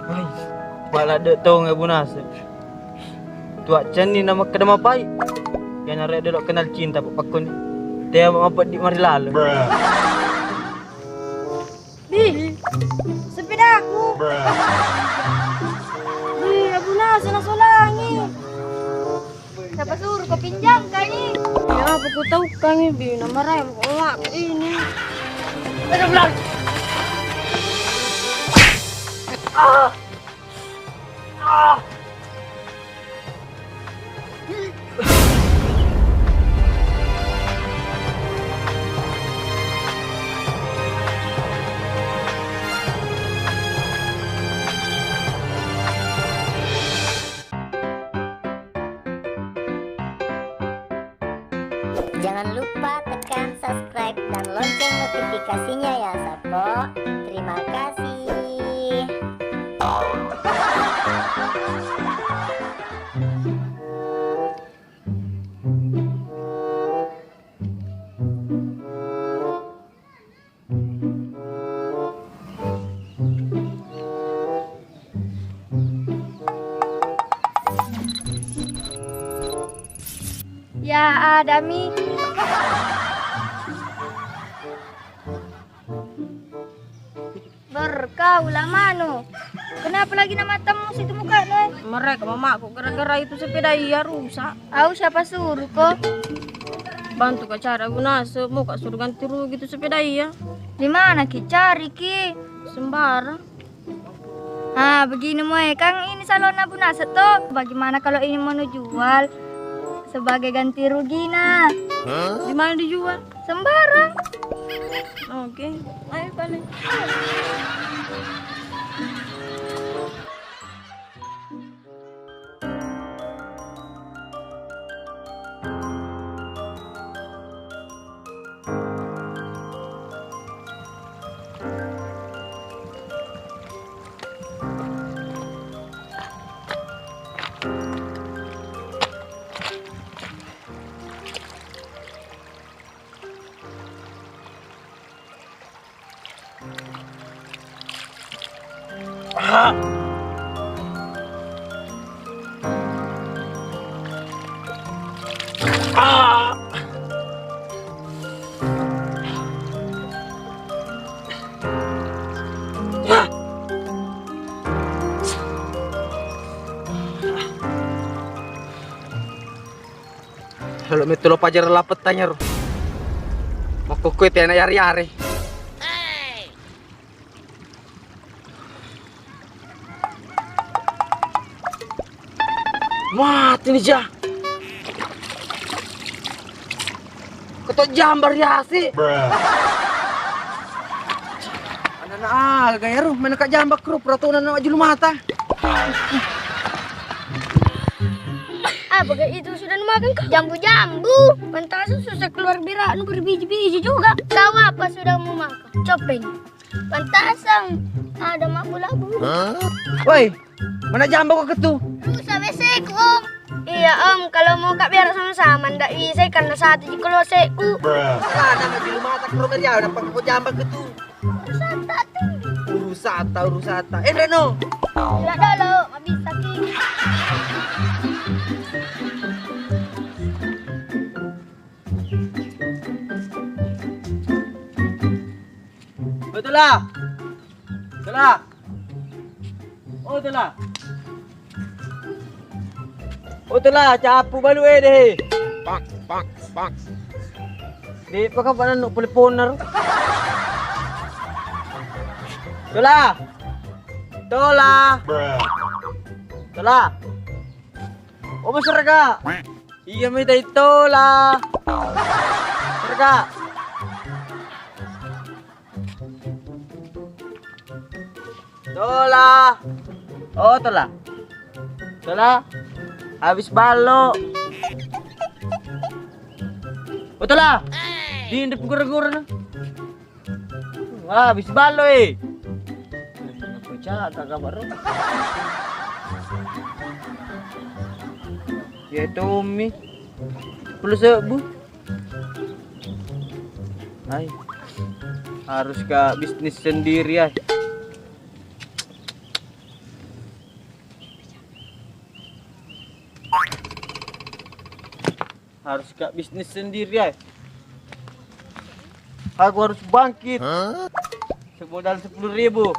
Ay, pala de tong bunasa. Tua cani nama kedama pai. Yang nare delok kenal cinta pakon. Dia apa di mari lalu. Bi, sepeda aku. Bi, Abu Nasir nak solangi. Siapa suruh kau pinjam kali? Ya, apa kau tahu kami Bi, nama rem kau nggak ini. Ada belang. Ah. Ah. Jangan lupa tekan subscribe dan lonceng notifikasinya ya Sapo. Terima kasih. Ya, Adami. Berkaulah mano. Kenapa lagi nama tamu situ muka lo? Mereka mamaku gara-gara itu sepeda iya rusak. Aku siapa suruh kok? Bantu ke cara guna muka suruh ganti rugi itu sepeda iya. Di mana ki cari ki? Sembarang. Ah, begini moe, Kang ini salon Abu Nasir toh. Bagaimana kalau ini mau jual sebagai ganti rugi nah? Di mana dijual? Sembarang. Oke, ayo balik. Ah. Ah. Kalau mitulo pajar lapet tanyar. Mau kue tiana yari-yari. Mati nih jah. Ketok jambar ya sih. Anak gaya ruh mana kak jambak krup ratunan nak julu mata. Ah, bagai itu sudah makan kok jambu-jambu. Pantasan susah keluar biraan berbiji-biji juga. Tahu apa sudah mau makan? Copeng. Pantasan ada mabu-labu. Woi, mana jambak kok ketu? Rusak besek om. Iya om, kalau mau kak biar sama-sama ndak bisa karena satu di kalau seku. Mana nak julu mata krup aja udah pakai kok jambak ketu. Urusata. Reno. Tidak dulu, nggak bisa ki. Betul lah. Betul lah, capu balu deh. Pak. Di pakai apa nak teleponer? Tola. Oh masyarakat. Iya minta itola. Masyarakat. Tola. Oh tola. Habis balo. Oh tola. Di indep gura-gura na. Wah, habis balo Cak, kagak baru. Ya Tommy. Perlu sebu. Hai. Harus ke bisnis sendiri ya. Harus gak bisnis sendiri ya. Aku harus bangkit. Semodal 10.000.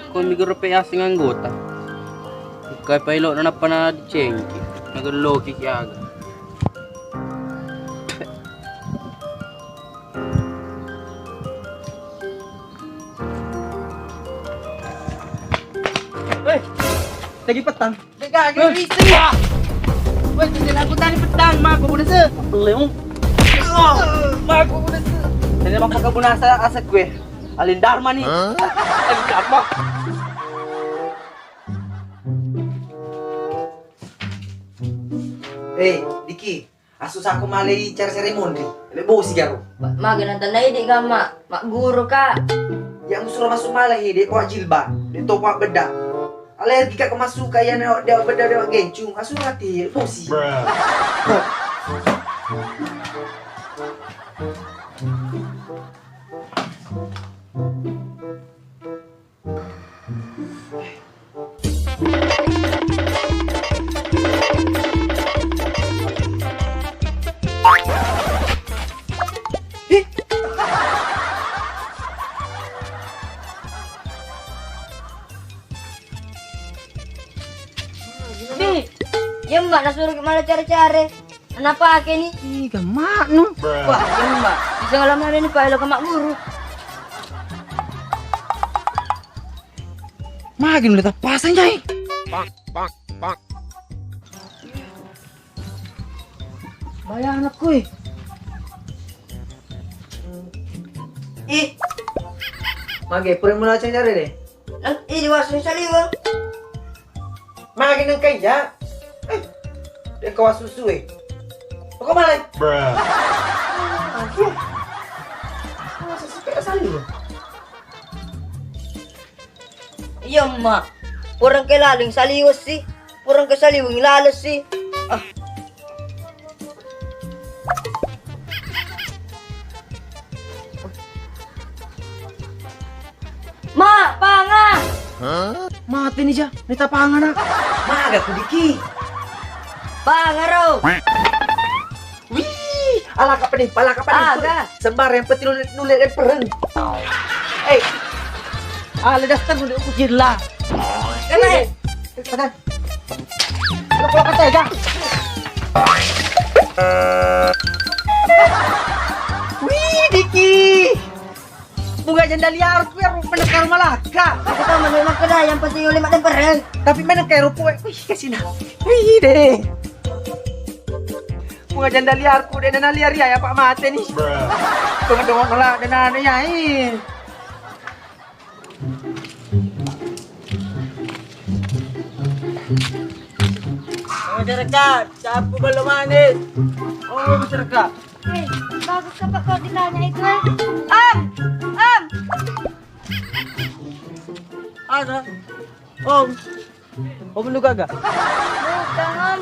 Kung miguro pa asing anggota. Kaya pailo na napana di cengki. Nagaloki kiaga. Weh, lagi petang. Teka, lagi istri. Weh, tidak aku tadi petang. Mak, aku udah se. Belum. Mak, aku udah se. Ini emang pagkabunasa aset gue. Alin Dharma nih. Alin Dharma. Diki, asus aku malay cara seremoni. Lebo sigaro. Maganan tanay di ka mak guru ka. Yang suruh masuk malay di kau jilbab, di topak bedak. Alergi ka masuk kaya dia bedak dia gencung. Asu hati, lebo si. Di, yung mbak nasuruh ke malah cari-cari. Kenapa ake ni? Ih, gamak no. Wah, yung mbak. Bisa ngalam na rin ni Pailo ka mak guru. Magin udah tapasan jay. Bayang anak ko Mage, pura mo na siya nyari deh. Iliwas ni saliwang. Mage ng kaya. Dia kawas susu Kok malay? Masa sepeda saliw? Yung mbak. Purang kilaling saliwas si. Purang kasaliwang ilalas si. Ah. Ma, panga! Mati nih ja, ini tapangan na. Maga ko diki. Panga raw! Wih, ala ka pa nih, pala ka pa nih. Aga. Sembar yang peti nulit dan pereng. Ala dasar mo di ko jirla. Kene. Sana. Ano ko ka tega? Wih, Diki. Bunga janda liar ku yang menekar malaka. Ako to, manunang ka na. Yang pati yung lima ng parel. Tapi menekar rupo. Wih, kasih na. Wih, deh. Bunga janda liar ku dan dana liar ya Pak Mate nih. Tunggu nolak dana ya. Masyarakat, sapo ba lumanis? Oo, masyarakat. Eh, bagus ka pa kau ditanya itu eh. Ada? Om. Om lu kagak? Bukan om.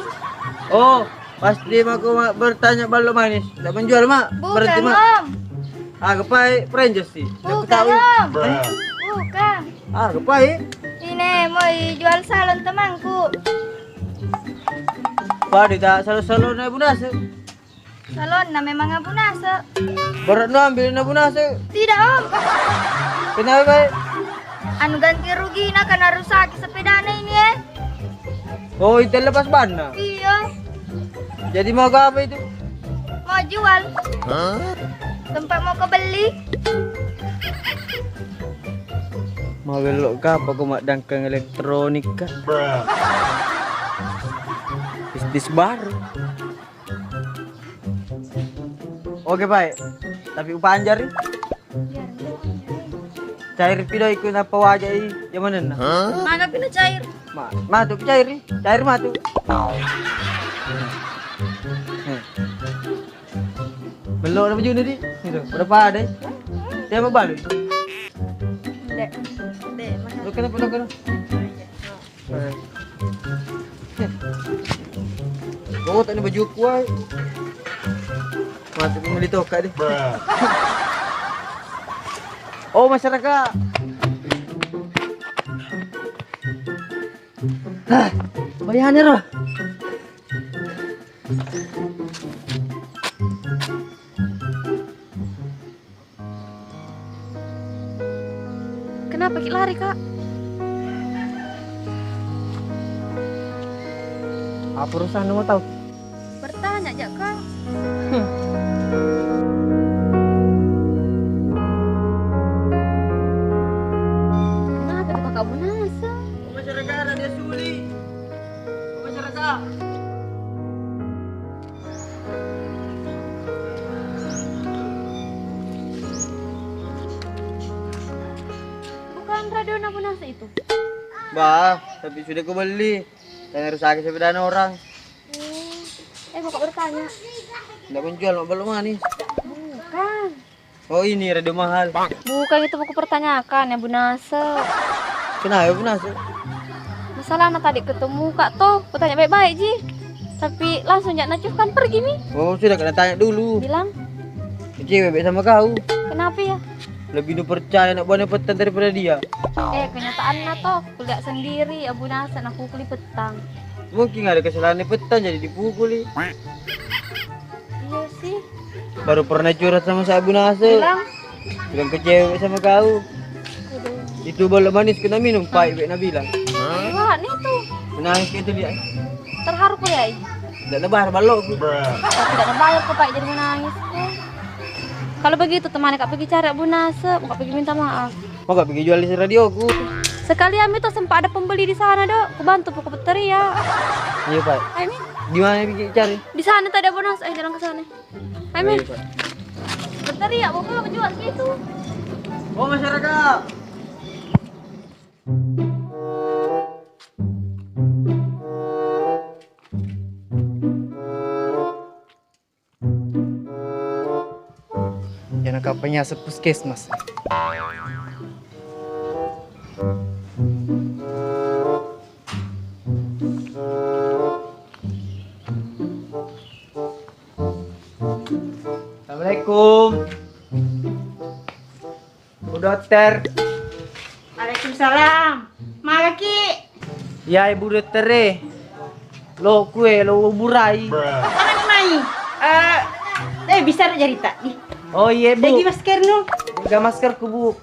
Oh, pasti aku bertanya balu manis. Tidak menjual mak. Berarti Bukan mak. om. Agapai Rangers sih. Aku Bukan tahu. om. Bukan. Agapai. Ini mau jual salon temanku. Padi tak salo-salo na bunase. Salon na memang abu nasa. Berat nu ambil na bunase. Tidak om. Kenapa baik? Anu ganti rugi na karena rusak sepedanya ini eh. Oh, itu lepas ban na. Iya. Jadi mau ke apa itu? Mau jual. Tempat mau kebeli. Mau belok ke apa? Aku mak dangkang elektronik kan? Bisnis baru. Oke baik. Tapi upah anjar nih. Cair pido ikut apa wajah ini? Yang mana na? Maga pina cair. Matu cair nih. Cair matu. Belok na baju ni di. Itu berapa ada? Dia mau balik. Dek. Dek, maga. Lo kena lo kena. Oh, tak ada baju kuai. Mati pun beli tokak deh. Oh, masyarakat. Bayahannya roh. Kenapa Ki lari, Kak? Apa urusan mau tahu? Bertanya aja, Kak. Kenapa tuh Kakak Bunasa? Masyarakat ada Suli. Masyarakat. Bukan radio Bunasa itu. Bah, tapi sudah aku beli. Jangan rusak sepeda orang. Kakak bertanya. Tidak menjual, belum manis. Bukan. Oh ini radio mahal. Bukan itu buku pertanyakan ya Bunasa. Kenapa Bunasa? Masalah anak tadi ketemu Kak Toh, aku tanya baik-baik Ji. Tapi langsung jangan nacuh kan pergi Mi. Oh sudah kena tanya dulu. Bilang, Cewek baik sama kau. kenapa ya? Lebih percaya nak buat petang daripada dia. Kenyataannya Toh, aku lihat sendiri Abu Nasa nak pukuli petang. Mungkin ada kesalahan di petang jadi dipukuli. Iya sih. Baru pernah curhat sama saya Abu Nasa. Bilang ke cewek sama kau. Itu bola manis kena minum, pahit nak bilang. Wah, nih tuh. Menangis gitu dia. Terharu ku ya. Tidak lebar balok. Tidak bayar kok Pak jadi menangis kok. Kalau begitu temani Kak pergi cari Abu Nasa, Kak pergi minta maaf. Mau gak pergi jual di radioku? Sekali Ami tuh sempat ada pembeli di sana dok, aku bantu pokok bateria. Iya Pak. Ami, Di mana pergi cari? di sana tadi Abu Nasa, jalan ke sana. Ami, Iya, Pak. bateria, mau pulang jual gitu. Oh masyarakat. Jangan kapanya sepuskesmas. Assalamualaikum. Bu dokter. Waalaikumsalam. Maka Ki. Ya ibu dokter. Lo kue lo burai. Apa ni mai? Bisa nak cerita ni. Oh iya bu. Lagi masker no. Jaga maskerku bu.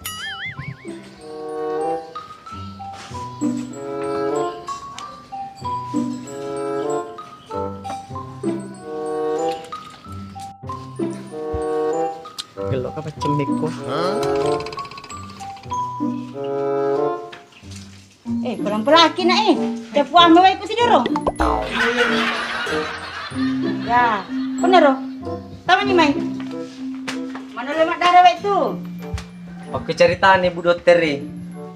Gelok apa cemik kok? Pelan-pelan nak Dah puas mawai ku si dorong. Ya, benar roh. Tahu ni mai. Mana lemak darah baik tu? Oke cerita nih bu dokter.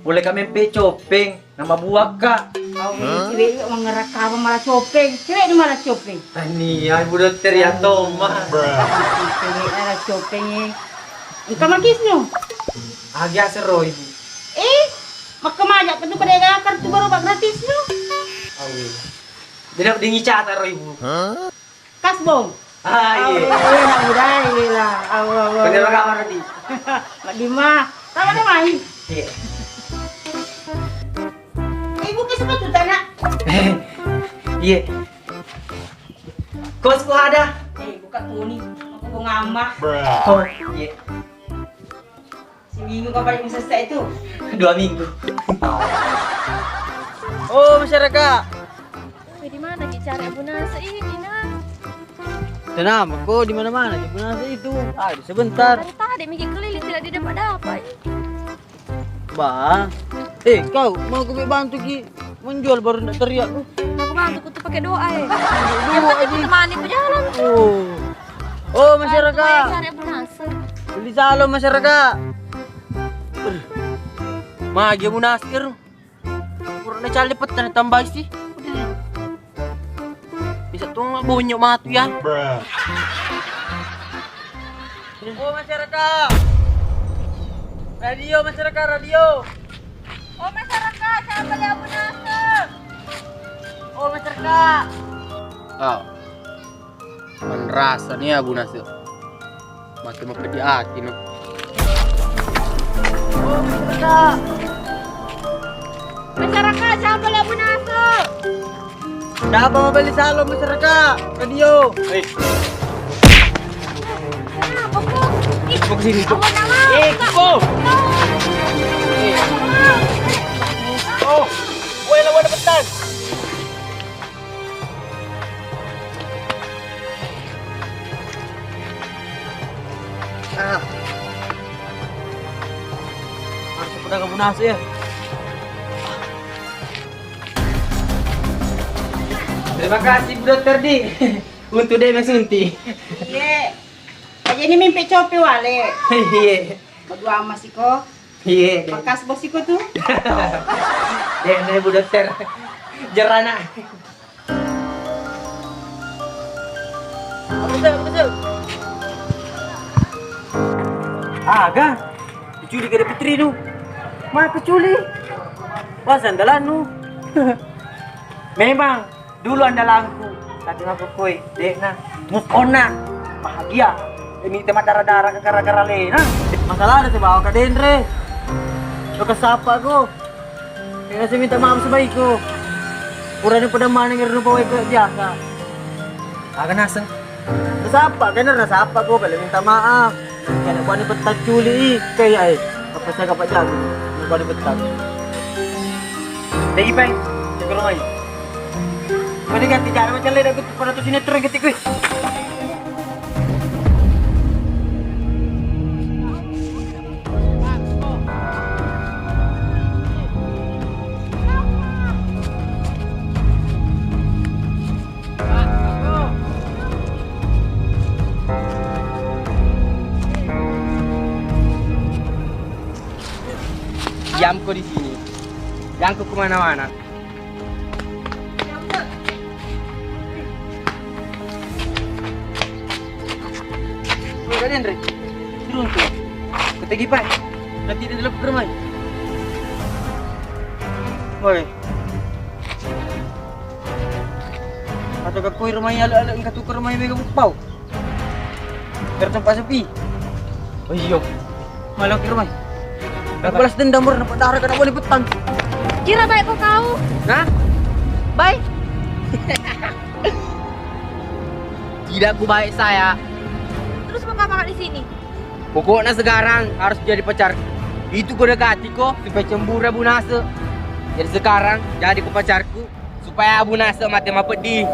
Boleh kami pe copeng nama buah kak. Kau ni cewek juga mengerak apa malah copeng. Cewek ni malah copeng. Tani ya bu dokter ya Toma. Cewek malah copeng ni. Engkau magis no? Agak seru ibu. Maka majak tu pada kartu baru bak gratis no. Awi. Dia nak dingi cata ibu. Kas bong. Ah iya. Nak budaya lah. Allah. Bener kamar tadi. Mak Dima. Tahu mana mai? Iya. Ibu ke sepatu tak nak? Iya. Kosku ada. Buka tu ni. Aku mau ngamak. Oh iya. Seminggu kau balik selesai tu. 2 minggu. Oh masyarakat. Di mana Ki cari Abu Nasa ini nak? Tenang, kok di mana-mana di Bunasa itu. Ah, sebentar. Dari tadi Miki keliling tidak didapat-dapat. Bah. Kau mau gue bantu Ki menjual baru nak teriak lu. Aku bantu ku tuh pakai doa ya. Doa Yang penting aja. ku temani ku jalan. Oh masyarakat. Cari Abu Nasa. Beli salom masyarakat. Magi Abu Nasir. Kurang cari petan tambah sih. Bisa tuh bunyi matu ya. Oh masyarakat. Radio masyarakat radio. Oh masyarakat, saya beli Abu Nasa. Oh masyarakat. Oh. Man rasa nih Abu Nasir. Makin mau di hati no. Oh, masyarakat. Masyarakat, jangan boleh Bunasa. Siapa mau beli salon masyarakat? Radio. Kenapa kok? Ih, Mau kesini tuh. awan nama. Kupo. Oh, gue lawan petang. Harus pedagang Bunasa ya. Terima kasih Bu Dokter Di untuk dia sunti. Iya. Aja ini mimpi copi wale. Iya. Berdua sama siko. Iya. Bekas bosiko tuh. Dia Bu Dokter. Jerana. Betul. Aga. Diculik ada Putri nu. Mah keculik. Wah sandalan nu. Memang dulu andalanku. Tapi aku koi, dekna, move on na. Bahagia. Demi temat darah-darah ke gara-gara lena. Masalah ada sebawa ke Dendre. Lo kesapa ko. Kaya saya minta maaf sebaik ko. Kurang pada mana yang rupa ke biasa. Agak nasa. Kesapa, kaya nasapa ko. Kaya minta maaf. Kaya buwan ni petang culi. Kaya eh. Apa saya kapat jago. Buwan ni petang. Lagi pay. Jaga rumah ini. Mana ganti cara macam lain aku pada tu sinetron ketik gue. Jamku di sini. Jangan kemana-mana. Kalian Re, turun tuh. Ketegi Pak. Nanti di dalam rumah. Woi. Atau ke koi rumahnya ala-ala engkau tukar rumahnya mega pau. Biar tempat sepi. Oh iya. Malah ke rumah. Aku balas dendam murah nampak darah kena boleh petang. Kira baik kok kau. Hah? Baik. Tidak ku baik saya. Terus apa di sini? Pokoknya sekarang harus jadi pacar. Itu ku dekati kok supaya cemburu Bunasa. Jadi sekarang jadi ku pacarku supaya Bunasa mati ma pedih.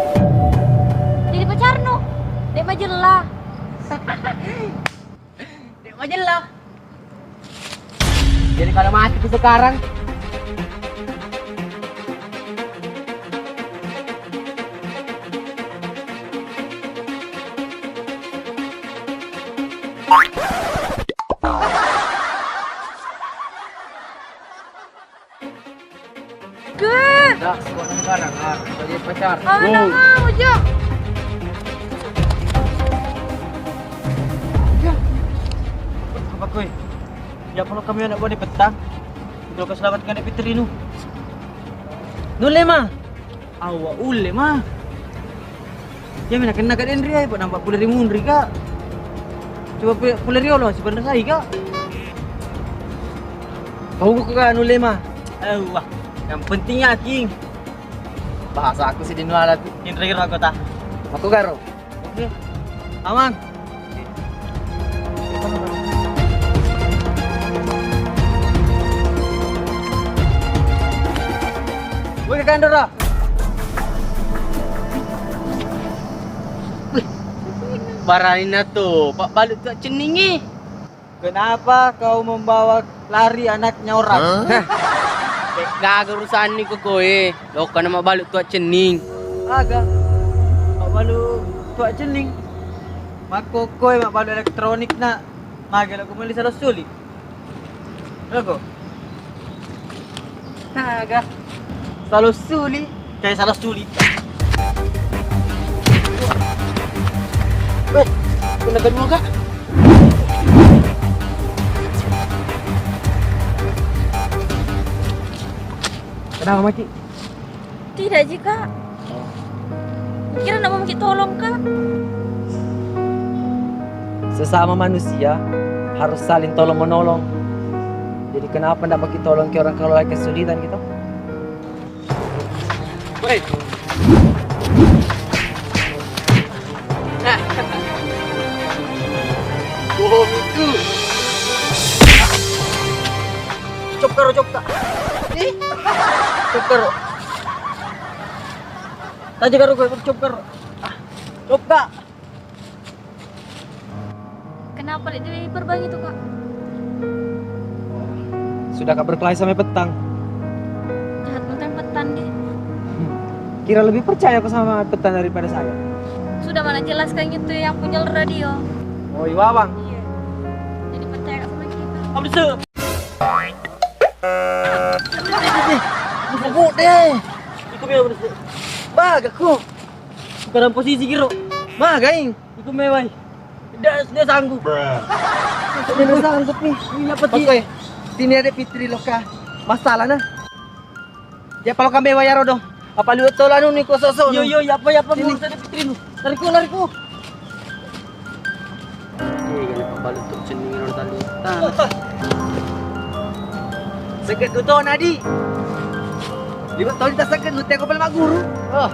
Jadi pacarno. Dek majelah. Dek majelah. Jadi kalau mati ku sekarang dah, sekarang jadi pacar. Nggak mau, Jo. Apa koi? Ya kalau kami anak buah di petang, kalau kau selamatkan anak Fitri nu. Nule mah. Awak ule mah. Ya mina kena kat Henry ai, nampak pula di mundri kak. Coba pula dia loh, sebenarnya saya kak. Kau kak nule mah. Wah, yang penting yakin. Bahasa aku sih di nualat. Henry kira kau tak. Aku garo. Oke. Aman. Gue ke kantor lah. Baranin na tuh, Pak Balut tuh ceningi. Kenapa kau membawa lari anaknya orang? Gak urusan nih ke kowe. Lo kan nama Balut tuh cening. Agak. Mak balu tuak cening. Mak kokoy, mak balu elektronik na. Magal aku mali salah sulit. Lago. Agak. Salah sulit. Kayak salah sulit. Weh, kenapa mau kak? Kenapa mati? Tidak, Jika. Kira nak mau minta tolong, Kak? Sesama manusia harus saling tolong menolong. Jadi kenapa ndak bagi tolong ke orang kalau lagi kesulitan gitu? Woi. Bohong itu. Cop karo cop tak. Cop karo. Tadi karo gue cop karo. Cop kak. Kenapa di perbagi itu, Kak? Sudah kak berkelahi sampai petang. Jahat petang deh. Kira lebih percaya aku sama petang daripada saya. Sudah mana jelas kan itu yang punya radio. Oh iya Wawang. Iya. Jadi percaya sama kita. Apa sih? Bubuk deh. Ikut mewah bersih. Bag aku. Sekarang posisi kiro. Magaing. Ikut mewah. Dia sanggup. Dia sanggup nih. Ini apa sih? Oke. Sini ada Fitri Loka. Masalah nah. Ya kalau kami ya rodo. Apa lihat tolanu nih kok sosok. Yo ya apa sini ada Fitri nu. Lariku. Iya, kalau pembalut tuh ceningin orang tadi. Sakit tu nadi. Di tahun kita sakit lu teko pala guru. Oh,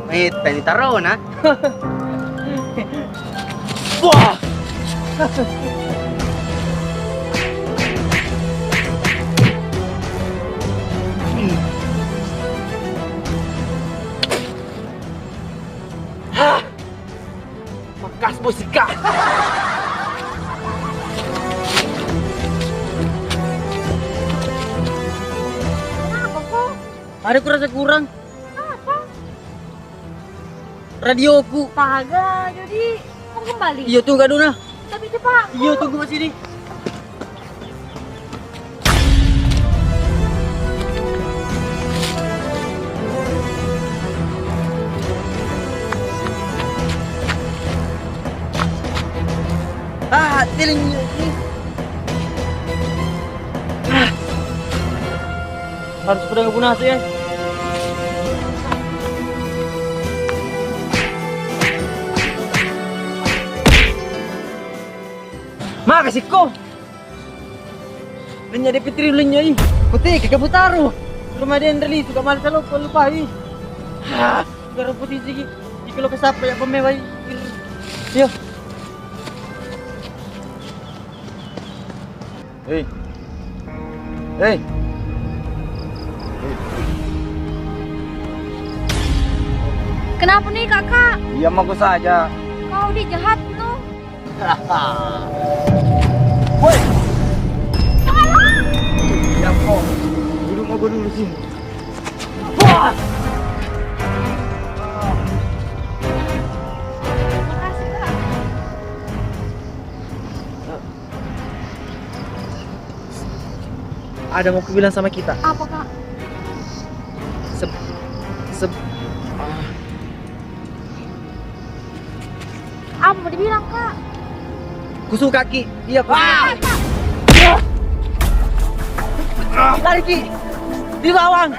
may tani taro na. Wah. Hah. Makas musika. Ada kurasa kurang. Apa? Radioku. Taga, jadi mau kembali. Iya tunggu Duna. Tapi cepat. Iya tunggu mas ini. Tiling ini. Harus pedang guna ya. Makasih ko. Linya di Fitri linya ih. Putih ke Butaro. Rumah dia Andreli suka malas kalau lupa ih. Ha, garo putih sigi. Ikalo kasapa ya pemewah. Yo. Hei. Kenapa nih kakak? Diam aku saja. Kau di jahat no. Woi. Diam kok. Duduk aku dulu sini. Wah. Makasih kak. Ada mau kubilang sama kita. Apa kak? Apa mau dibilang kak? Kusuk kaki. Iya, kusuk. Tarik Ki. Di bawang.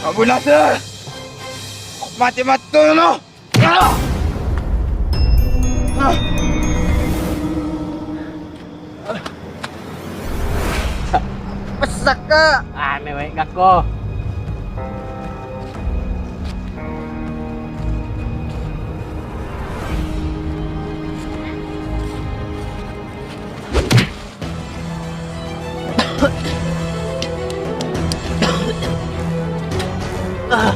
Abu Nasir! Mati-mati lo! Pesak ke. Mewek gako. Ah.